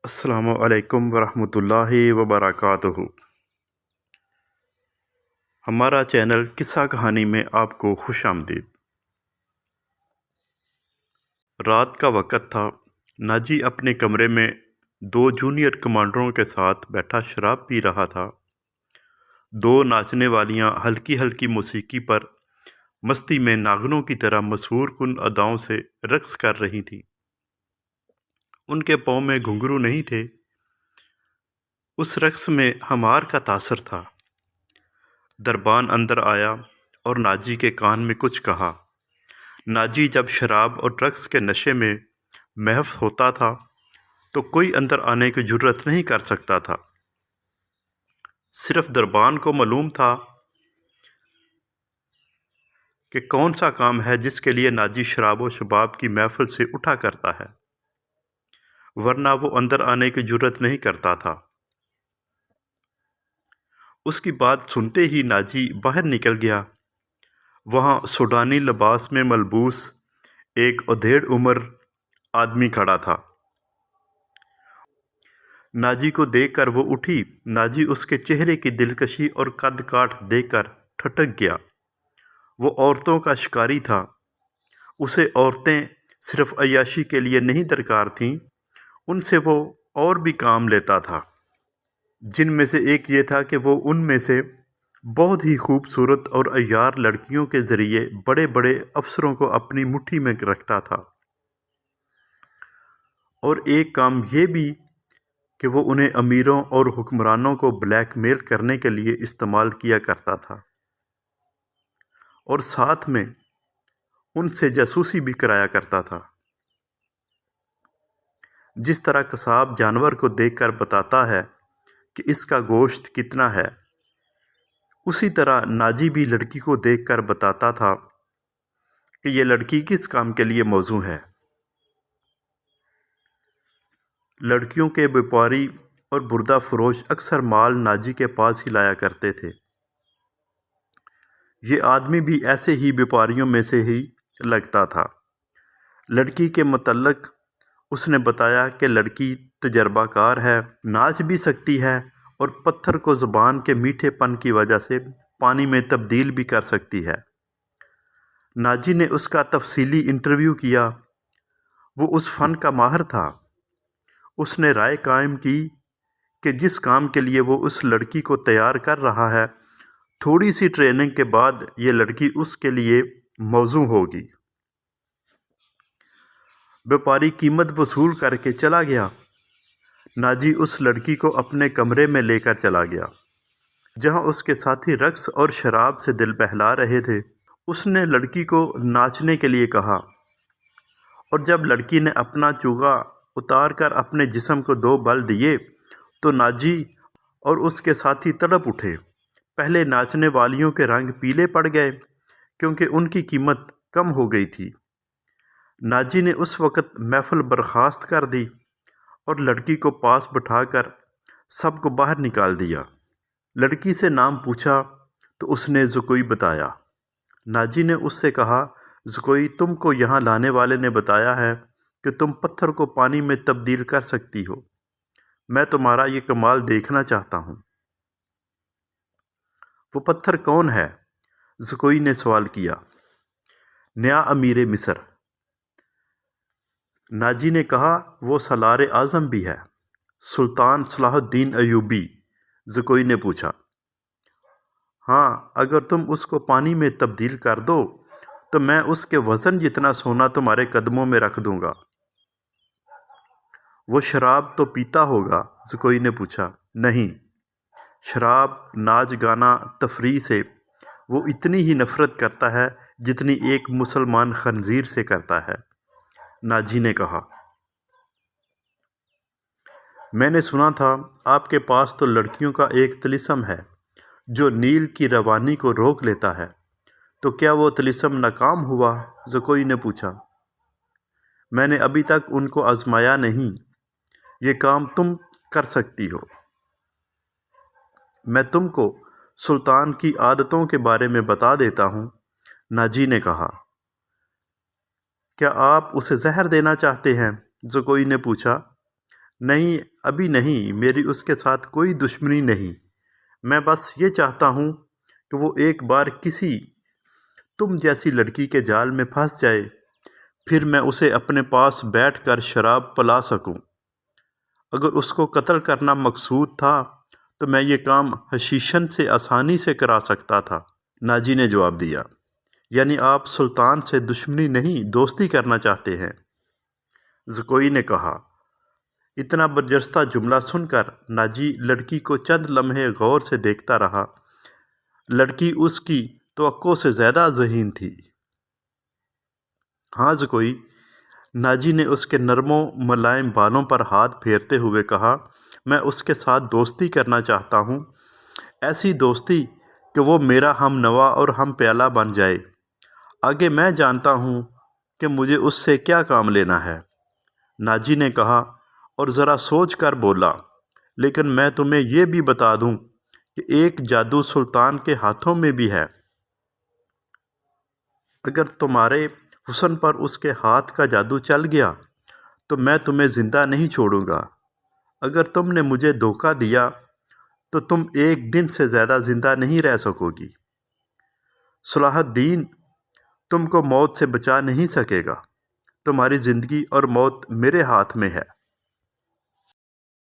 السلام علیکم ورحمۃ اللہ وبرکاتہ۔ ہمارا چینل قصہ کہانی میں آپ کو خوش آمدید۔ رات کا وقت تھا۔ ناجی اپنے کمرے میں دو جونیئر کمانڈروں کے ساتھ بیٹھا شراب پی رہا تھا۔ دو ناچنے والیاں ہلکی ہلکی موسیقی پر مستی میں ناگنوں کی طرح مسحور کن اداؤں سے رقص کر رہی تھیں۔ ان کے پاؤں میں گھنگرو نہیں تھے۔ اس رقص میں ہمار کا تاثر تھا۔ دربان اندر آیا اور ناجی کے کان میں کچھ کہا۔ ناجی جب شراب اور رقص کے نشے میں محو ہوتا تھا تو کوئی اندر آنے کی جرت نہیں کر سکتا تھا۔ صرف دربان کو معلوم تھا کہ کون سا کام ہے جس کے لیے ناجی شراب و شباب کی محفل سے اٹھا کرتا ہے، ورنہ وہ اندر آنے کی جرت نہیں کرتا تھا۔ اس کی بات سنتے ہی ناجی باہر نکل گیا۔ وہاں سوڈانی لباس میں ملبوس ایک ادھیڑ عمر آدمی کھڑا تھا۔ ناجی کو دیکھ کر وہ اٹھی۔ ناجی اس کے چہرے کی دلکشی اور قد کاٹ دیکھ کر ٹھٹک گیا۔ وہ عورتوں کا شکاری تھا۔ اسے عورتیں صرف عیاشی کے لیے نہیں درکار تھیں، ان سے وہ اور بھی کام لیتا تھا، جن میں سے ایک یہ تھا کہ وہ ان میں سے بہت ہی خوبصورت اور عیار لڑکیوں کے ذریعے بڑے بڑے افسروں کو اپنی مٹھی میں رکھتا تھا، اور ایک کام یہ بھی کہ وہ انہیں امیروں اور حکمرانوں کو بلیک میل کرنے کے لیے استعمال کیا کرتا تھا، اور ساتھ میں ان سے جاسوسی بھی کرایا کرتا تھا۔ جس طرح قصاب جانور کو دیکھ کر بتاتا ہے کہ اس کا گوشت کتنا ہے، اسی طرح ناجی بھی لڑکی کو دیکھ کر بتاتا تھا کہ یہ لڑکی کس کام کے لیے موزوں ہے۔ لڑکیوں کے بیپاری اور بردہ فروش اکثر مال ناجی کے پاس ہی لایا کرتے تھے۔ یہ آدمی بھی ایسے ہی بیپاریوں میں سے ہی لگتا تھا۔ لڑکی کے متعلق اس نے بتایا کہ لڑکی تجربہ کار ہے، ناچ بھی سکتی ہے، اور پتھر کو زبان کے میٹھے پن کی وجہ سے پانی میں تبدیل بھی کر سکتی ہے۔ ناجی نے اس کا تفصیلی انٹرویو کیا۔ وہ اس فن کا ماہر تھا۔ اس نے رائے قائم کی کہ جس کام کے لیے وہ اس لڑکی کو تیار کر رہا ہے، تھوڑی سی ٹریننگ کے بعد یہ لڑکی اس کے لیے موزوں ہوگی۔ بیپاری قیمت وصول کر کے چلا گیا۔ ناجی اس لڑکی کو اپنے کمرے میں لے کر چلا گیا، جہاں اس کے ساتھی رقص اور شراب سے دل بہلا رہے تھے۔ اس نے لڑکی کو ناچنے کے لیے کہا، اور جب لڑکی نے اپنا چوغا اتار کر اپنے جسم کو دو بل دیے تو ناجی اور اس کے ساتھی تڑپ اٹھے۔ پہلے ناچنے والیوں کے رنگ پیلے پڑ گئے کیونکہ ان کی قیمت کم ہو گئی تھی۔ ناجی نے اس وقت محفل برخاست کر دی اور لڑکی کو پاس بٹھا کر سب کو باہر نکال دیا۔ لڑکی سے نام پوچھا تو اس نے زکوئی بتایا۔ ناجی نے اس سے کہا، زکوئی، تم کو یہاں لانے والے نے بتایا ہے کہ تم پتھر کو پانی میں تبدیل کر سکتی ہو۔ میں تمہارا یہ کمال دیکھنا چاہتا ہوں۔ وہ پتھر کون ہے؟ زکوئی نے سوال کیا۔ نیا امیر مصر۔ ناجی نے کہا، وہ سالار اعظم بھی ہے، سلطان صلاح الدین ایوبی۔ زکوئی نے پوچھا، ہاں، اگر تم اس کو پانی میں تبدیل کر دو تو میں اس کے وزن جتنا سونا تمہارے قدموں میں رکھ دوں گا۔ وہ شراب تو پیتا ہوگا؟ زکوئی نے پوچھا۔ نہیں، شراب، ناچ گانا، تفریح سے وہ اتنی ہی نفرت کرتا ہے جتنی ایک مسلمان خنزیر سے کرتا ہے، ناجی نے کہا۔ میں نے سنا تھا آپ کے پاس تو لڑکیوں کا ایک طلسم ہے جو نیل کی روانی کو روک لیتا ہے، تو کیا وہ طلسم ناکام ہوا؟ زکوئی نے پوچھا۔ میں نے ابھی تک ان کو آزمایا نہیں، یہ کام تم کر سکتی ہو۔ میں تم کو سلطان کی عادتوں کے بارے میں بتا دیتا ہوں، ناجی نے کہا۔ کیا آپ اسے زہر دینا چاہتے ہیں؟ زکوئی نے پوچھا۔ نہیں، ابھی نہیں، میری اس کے ساتھ کوئی دشمنی نہیں، میں بس یہ چاہتا ہوں کہ وہ ایک بار کسی تم جیسی لڑکی کے جال میں پھنس جائے، پھر میں اسے اپنے پاس بیٹھ کر شراب پلا سکوں۔ اگر اس کو قتل کرنا مقصود تھا تو میں یہ کام حشیشن سے آسانی سے کرا سکتا تھا۔ ناجی نے جواب دیا، یعنی آپ سلطان سے دشمنی نہیں، دوستی کرنا چاہتے ہیں؟ زکوئی نے کہا۔ اتنا برجستہ جملہ سن کر ناجی لڑکی کو چند لمحے غور سے دیکھتا رہا۔ لڑکی اس کی توقع سے زیادہ ذہین تھی۔ ہاں زکوئی، ناجی نے اس کے نرم و ملائم بالوں پر ہاتھ پھیرتے ہوئے کہا، میں اس کے ساتھ دوستی کرنا چاہتا ہوں، ایسی دوستی کہ وہ میرا ہم نوا اور ہم پیالہ بن جائے۔ آگے میں جانتا ہوں کہ مجھے اس سے کیا کام لینا ہے۔ ناجی نے کہا اور ذرا سوچ کر بولا، لیکن میں تمہیں یہ بھی بتا دوں کہ ایک جادو سلطان کے ہاتھوں میں بھی ہے۔ اگر تمہارے حسن پر اس کے ہاتھ کا جادو چل گیا تو میں تمہیں زندہ نہیں چھوڑوں گا۔ اگر تم نے مجھے دھوکہ دیا تو تم ایک دن سے زیادہ زندہ نہیں رہ سکو گی۔ صلاح الدین تم کو موت سے بچا نہیں سکے گا۔ تمہاری زندگی اور موت میرے ہاتھ میں ہے۔